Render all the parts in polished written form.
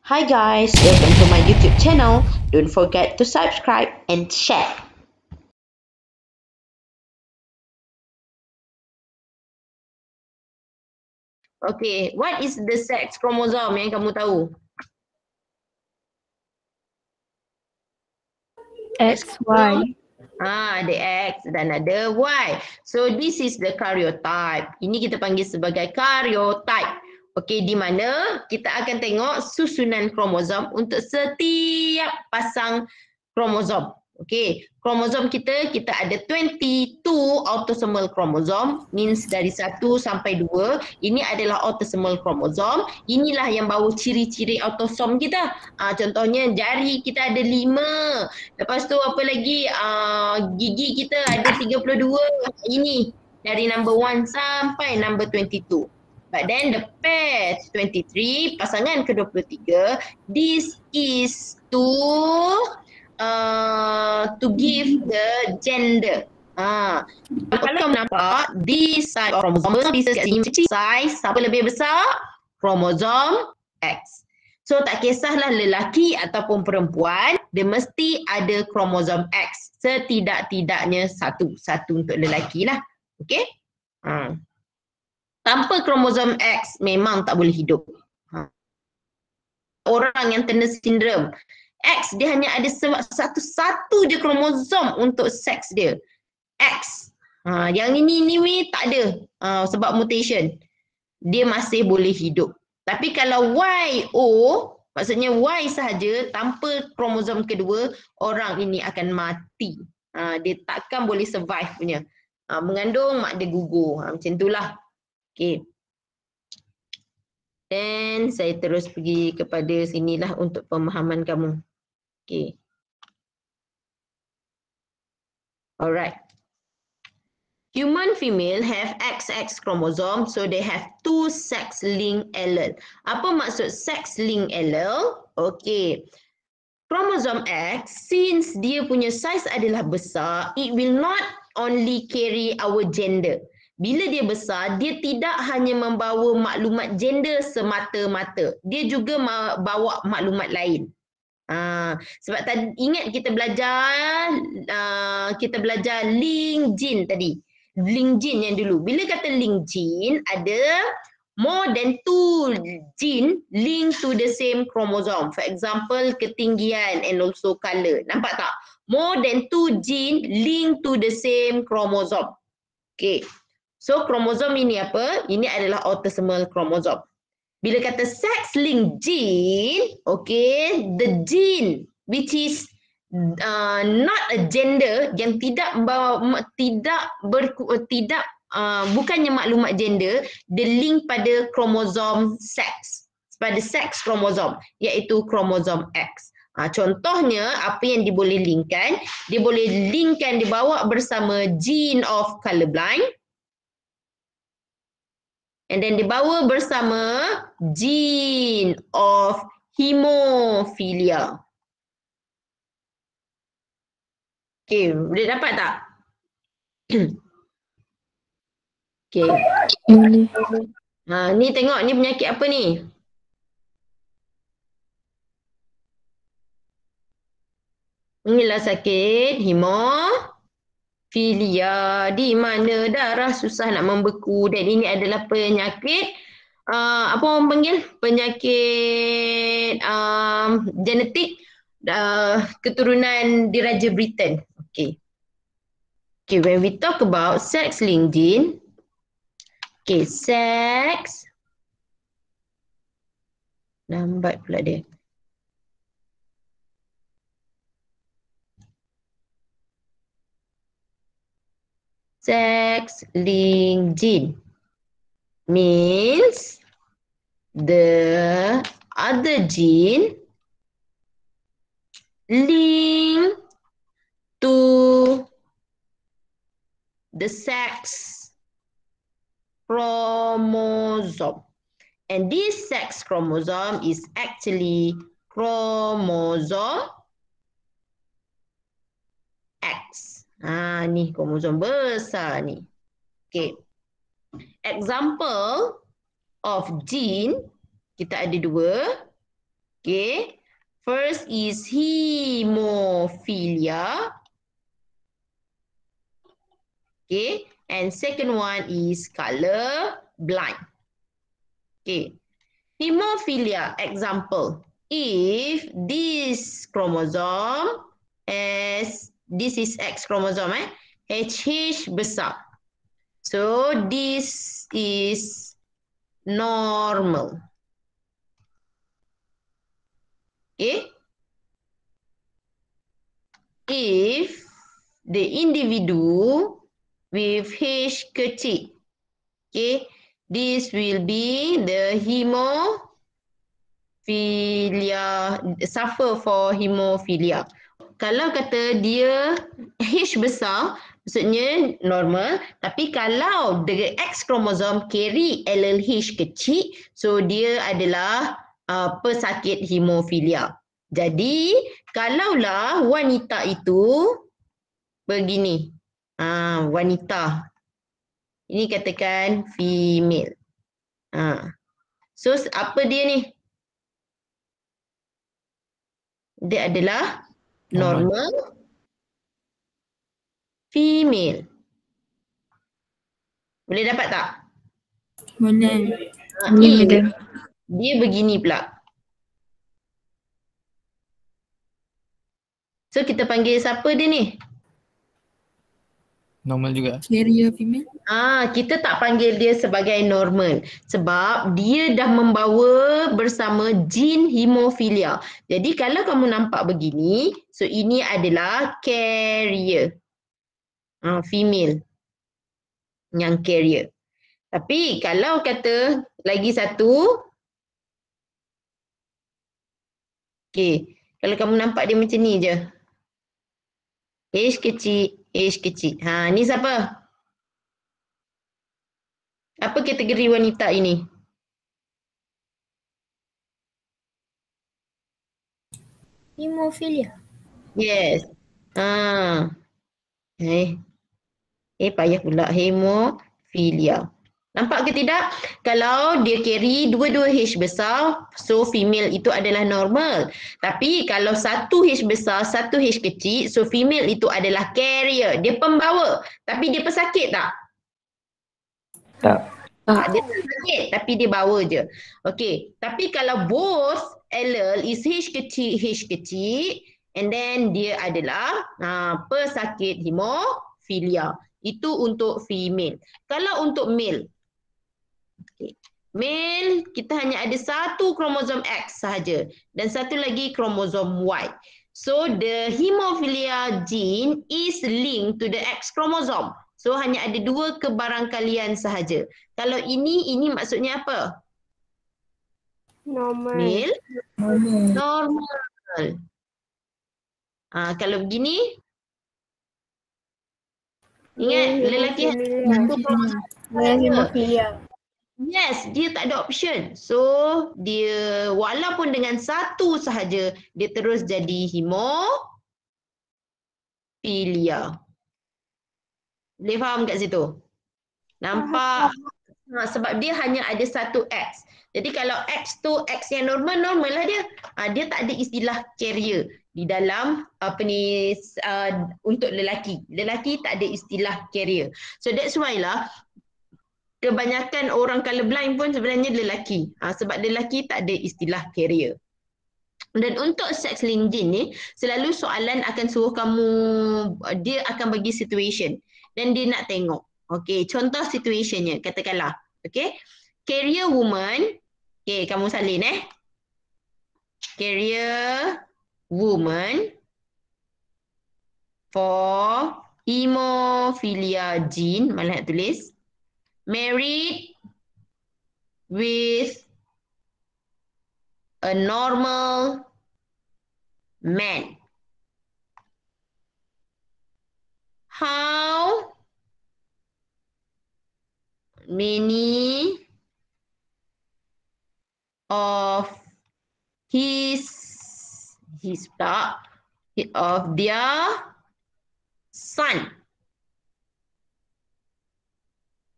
Hi guys, welcome to my YouTube channel. Don't forget to subscribe and share. Okay, what is the sex chromosome yang kamu tahu? XY. Ada X dan ada Y. So this is the karyotype. Ini kita panggil sebagai karyotype. Okey, di mana kita akan tengok susunan kromosom untuk setiap pasang kromosom. Okey, kromosom kita ada 22 autosomal kromosom, means dari 1 sampai 2. Ini adalah autosomal kromosom. Inilah yang bawa ciri-ciri autosom kita. Contohnya jari kita ada 5. Lepas tu apa lagi? Gigi kita ada 32. Ini dari number 1 sampai number 22. But then the pair 23, pasangan ke-23, this is to give the gender. Kalau kamu nampak, this side of chromosome bisa kat sini, size siapa lebih besar? Kromosom X. So tak kisahlah lelaki ataupun perempuan, dia mesti ada kromosom X. Setidak-tidaknya satu untuk lelaki lah. Okay? Tanpa kromosom X memang tak boleh hidup. Orang yang kena sindrom X, dia hanya ada satu je kromosom untuk seks dia. X. Yang ini tak ada sebab mutation. Dia masih boleh hidup. Tapi kalau YO, maksudnya Y sahaja tanpa kromosom kedua, orang ini akan mati. Dia takkan boleh survive punya. Mengandung, mak dia gugur. Macam itulah. Okay. Dan saya terus pergi kepada sinilah untuk pemahaman kamu. Okay. Alright. Human female have XX chromosome, so they have 2 sex-linked allele. Apa maksud sex-linked allele? Okay. Chromosome X, since dia punya size adalah besar, it will not only carry our gender. Bila dia besar, dia tidak hanya membawa maklumat gender semata-mata. Dia juga bawa maklumat lain. Sebab tadi ingat kita belajar link gene tadi. Link gene yang dulu. Bila kata link gene, ada more than 2 gene link to the same chromosome. For example, ketinggian and also color. Nampak tak? More than 2 gene link to the same chromosome. Okay. So chromosome ini apa? Ini adalah autosomal chromosome. Bila kata sex-linked gene, okay, the gene which is not a gender, yang bukannya maklumat gender, dia link pada kromosom seks, pada seks kromosom, iaitu kromosom X. Contohnya, apa yang dia boleh linkkan? Dia boleh linkkan, dibawa bersama gene of colorblind, and then dibawa bersama gene of hemophilia. Okay, boleh dapat tak? Okay. Ni tengok, ni penyakit apa ni? Inilah sakit hemophilia, di mana darah susah nak membeku, dan ini adalah penyakit apa orang panggil? Penyakit genetik keturunan diraja Britain. Okay. Okay, when we talk about sex-linked gene, okay, sex, lambat pula dia. Sex-linked gene means the other gene link to the sex chromosome. And this sex chromosome is actually chromosome X. Ni kromosom besar ni. Okay. Example of gene, kita ada 2. Okay. First is hemophilia. Okay. And second one is color blind. Okay. Hemophilia example. If this chromosome this is X chromosome, HH besar. So this is normal. Okay. If the individu with H kecil, okay, this will be the hemophilia, suffer for hemophilia. Kalau kata dia H besar, maksudnya normal. Tapi kalau the X chromosome carry allele H kecil, so dia adalah pesakit hemophilia. Jadi, kalaulah wanita itu begini. Wanita. Ini katakan female. So, apa dia ni? Dia adalah normal female. Boleh dapat tak? Boleh. Dia begini pula. So kita panggil siapa dia ni? Normal juga. Carrier female. Kita tak panggil dia sebagai normal sebab dia dah membawa bersama jin hemophilia. Jadi kalau kamu nampak begini, so ini adalah carrier. Female yang carrier. Tapi kalau kata lagi satu, okay, kalau kamu nampak dia macam ni je. H kecil, H kecil. Ni siapa? Apa kategori wanita ini? Hemophilia. Yes. Payah pula. Hemophilia. Nampak ke tidak? Kalau dia carry dua-dua H besar, so female itu adalah normal. Tapi kalau satu H besar, satu H kecil, so female itu adalah carrier. Dia pembawa. Tapi dia pesakit tak? Tak. Dia pesakit tapi dia bawa je. Okey. Tapi kalau both allele is H kecil, and then dia adalah pesakit hemophilia. Itu untuk female. Kalau untuk male, male kita hanya ada satu kromosom X sahaja dan satu lagi kromosom Y. So the hemophilia gene is linked to the X chromosome. So hanya ada dua kebarangkalian sahaja. Kalau ini maksudnya apa? Normal. Male? Normal. Kalau begini, ingat lelaki satu Hemophilia. Yes, dia tak ada option. So, dia walaupun dengan satu sahaja, dia terus jadi hemophilia. Boleh faham kat situ? Nampak? Sebab dia hanya ada satu X. Jadi kalau X tu X yang normal lah dia. Dia tak ada istilah carrier di dalam untuk lelaki. Lelaki tak ada istilah carrier. So that's why lah kebanyakan orang colorblind pun sebenarnya lelaki. Sebab lelaki tak ada istilah carrier. Dan untuk sex linked gene ni, selalu soalan akan suruh kamu, dia akan bagi situation. Dan dia nak tengok. Okay, contoh situationnya, katakanlah. Okay, carrier woman. Okay, kamu salin Carrier woman for hemophilia gene, malah nak tulis. Married with a normal man. How many of of their son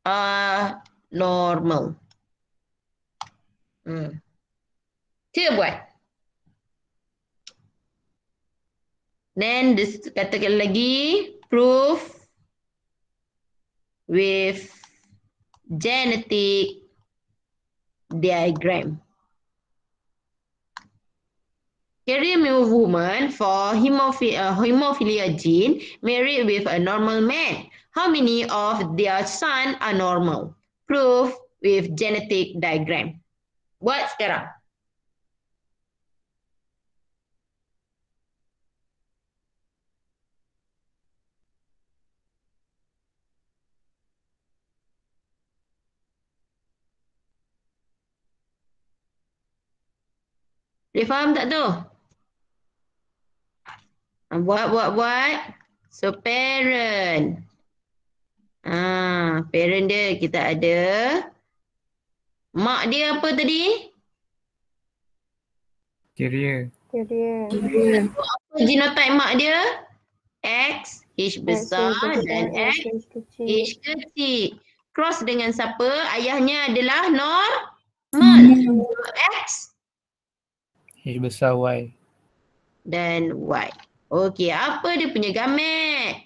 are normal. Cuba buat. Then katakan lagi proof with genetic diagram. Carrier male woman for hemophilia gene married with a normal man. How many of their son are normal? Proof with genetic diagram. Buat sekarang. Dia faham tak tu? Buat. So parent. Parent dia kita ada. Mak dia apa tadi? Carrier. Apa genotype mak dia? X, H besar dan X, H kecil. Cross dengan siapa? Ayahnya adalah normal. X H besar Y. dan Y. Okey, apa dia punya gamet?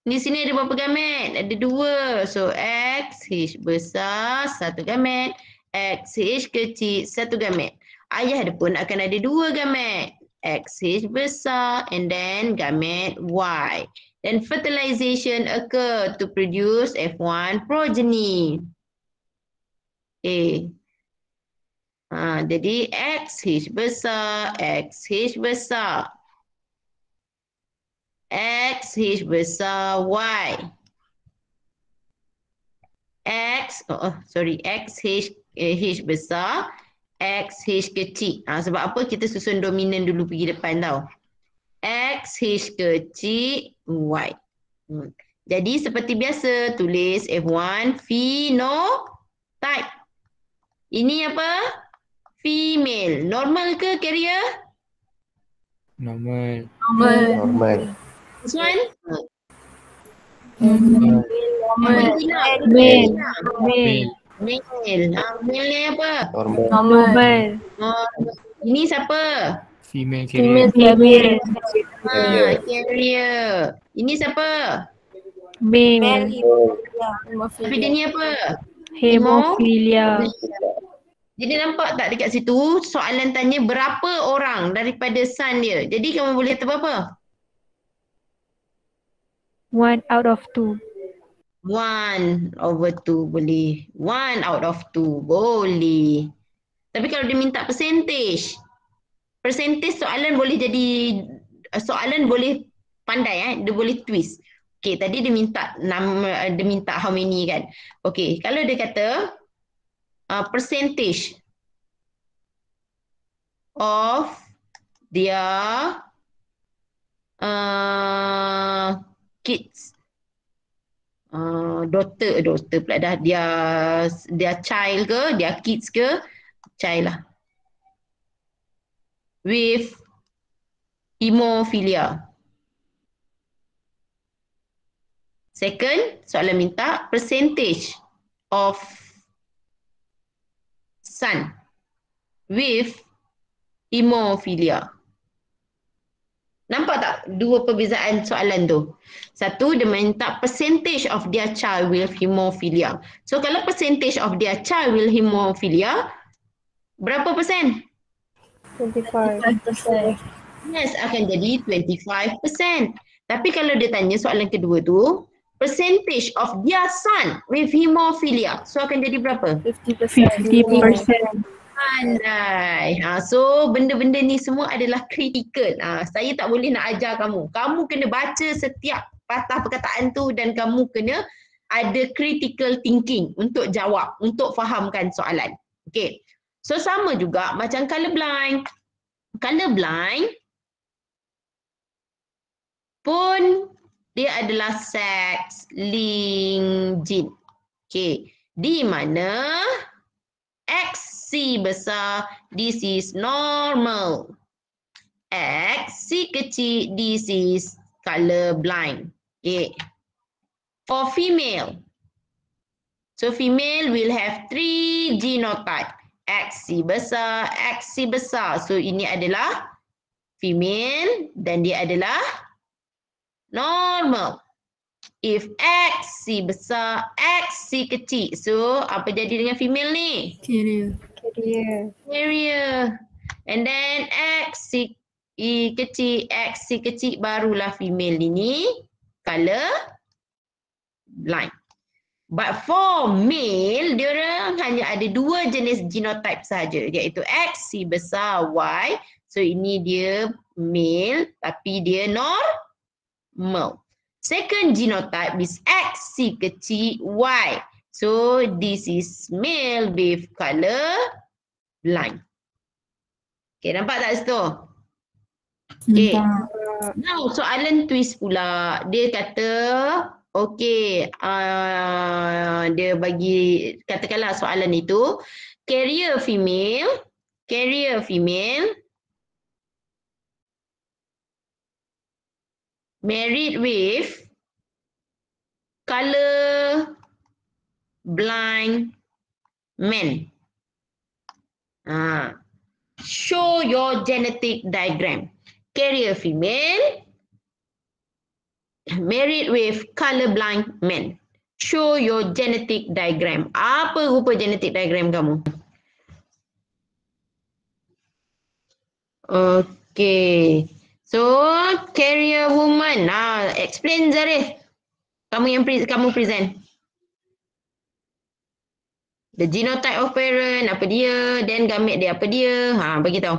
Di sini ada berapa gamet? Ada 2. So X, H besar, 1 gamet. X, H kecil, 1 gamet. Ayah dia pun akan ada 2 gamet. X, H besar and then gamet Y. Then fertilization occur to produce F1 progeny. Okay. Jadi X, H besar, X, H besar. X, H besar, Y. X, H besar, X, H kecil. Sebab apa? Kita susun dominan dulu pergi depan tau. X, H kecil, Y. Jadi seperti biasa, tulis F1 phenotype. Ini apa? Female. Normal ke carrier? Normal. This one? Normal. Male. Male. Male ni apa? Normal. Ini siapa? Female carrier. Carrier. Ini siapa? Male. Tapi dia ni apa? Hemophilia. Jadi nampak tak dekat situ soalan tanya berapa orang daripada son dia. Jadi kamu boleh kata berapa? 1 out of 2. 1/2 boleh. 1/2 boleh. Tapi kalau dia minta percentage soalan boleh jadi soalan boleh pandai dia boleh twist. Okey, tadi dia minta how many kan. Okey, kalau dia kata percentage of their kids, daughter pula dah, dia child ke, dia kids ke, child lah, with hemophilia. Second, soalan minta percentage of son with hemophilia. Nampak tak dua perbezaan soalan tu? Satu, dia minta percentage of their child with hemophilia. So kalau percentage of their child with hemophilia, berapa persen? 25%. Yes, akan jadi 25%. Tapi kalau dia tanya soalan kedua tu, percentage of their son with hemophilia, so akan jadi berapa? 50%. Pandai. So benda-benda ni semua adalah kritikal. Saya tak boleh nak ajar kamu. Kamu kena baca setiap patah perkataan tu dan kamu kena ada critical thinking untuk jawab, untuk fahamkan soalan. Okay. So sama juga macam colorblind. Colorblind pun dia adalah sex linked gene. Okay. Di mana XC besar, this is normal. XC kecil, this is colorblind. Okay. For female, so female will have 3 genotype. XC besar, XC besar. So ini adalah female dan dia adalah normal. If X, C besar, X, C kecil. So, apa jadi dengan female ni? Carrier. Carrier. And then X, C kecil, X, C kecil, barulah female ini color blind. But for male, dia orang hanya ada dua jenis genotype saja, iaitu X, C besar, Y. So ini dia male tapi dia normal. Second genotype is X, C kecil, Y. So this is male with color blind. Okay, nampak tak situ? Okay. Now soalan twist pula. Dia kata okey, dia bagi katakanlah soalan itu carrier female married with color blind man. Show your genetic diagram. Carrier female married with colorblind man. Show your genetic diagram. Apa rupa genetic diagram kamu? Okay. So, carrier woman. Explain Zarif. Kamu present. The genotype of parent, apa dia, then gamete dia apa dia. Bagi tahu.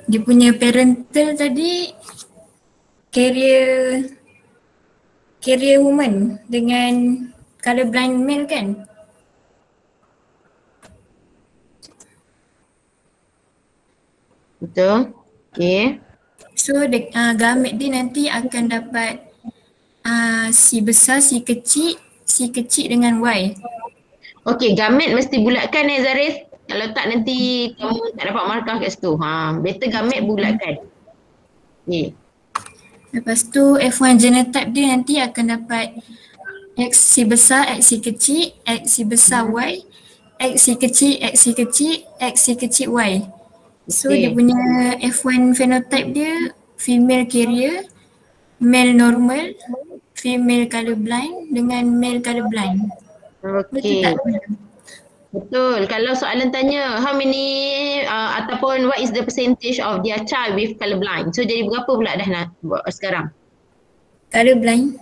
Dia punya parental tadi carrier woman dengan colorblind male kan? Betul. Okay. So gamete dia nanti akan dapat C besar, C kecil dengan Y. Okay, gamete mesti bulatkan Zarif. Kalau tak nanti kamu tak dapat markah kat situ. Better gamete bulatkan. Okay. Lepas tu F1 genotype dia nanti akan dapat X C besar, X C kecil, X C besar Y, X C kecil, X C kecil, X C kecil Y. So dia punya F1 phenotype dia female carrier, male normal, female colorblind dengan male colorblind. Okay. Betul. Kalau soalan tanya how many ataupun what is the percentage of their child with colorblind. So jadi berapa pula dah sekarang? Colorblind?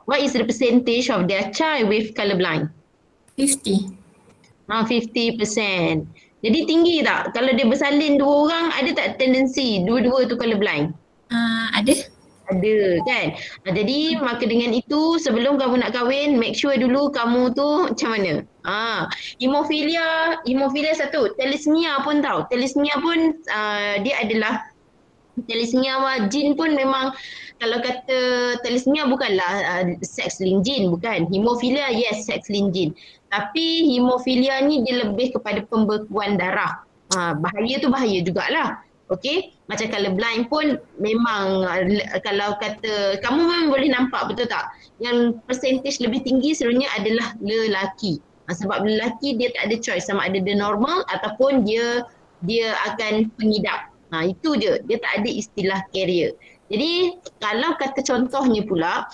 What is the percentage of their child with colorblind? 50. 50%. Jadi tinggi tak? Kalau dia bersalin dua orang, ada tak tendensi dua-dua tu colorblind? Ada. Ada kan? Jadi maka dengan itu sebelum kamu nak kahwin, make sure dulu kamu tu macam mana. Hemofilia satu. Thalassemia pun tahu. Thalassemia pun dia adalah thalassemia jin pun memang kalau kata thalassemia bukanlah sex linked gene, bukan. Hemofilia yes sex linked gene. Tapi hemofilia ni dia lebih kepada pembekuan darah. Bahaya tu bahaya jugalah. Okey, macam colorblind pun memang kalau kata kamu memang boleh nampak, betul tak? Yang percentage lebih tinggi sebenarnya adalah lelaki. Sebab lelaki dia tak ada choice sama ada dia normal ataupun dia akan pengidap. Itu dia tak ada istilah carrier. Jadi kalau kata contohnya pula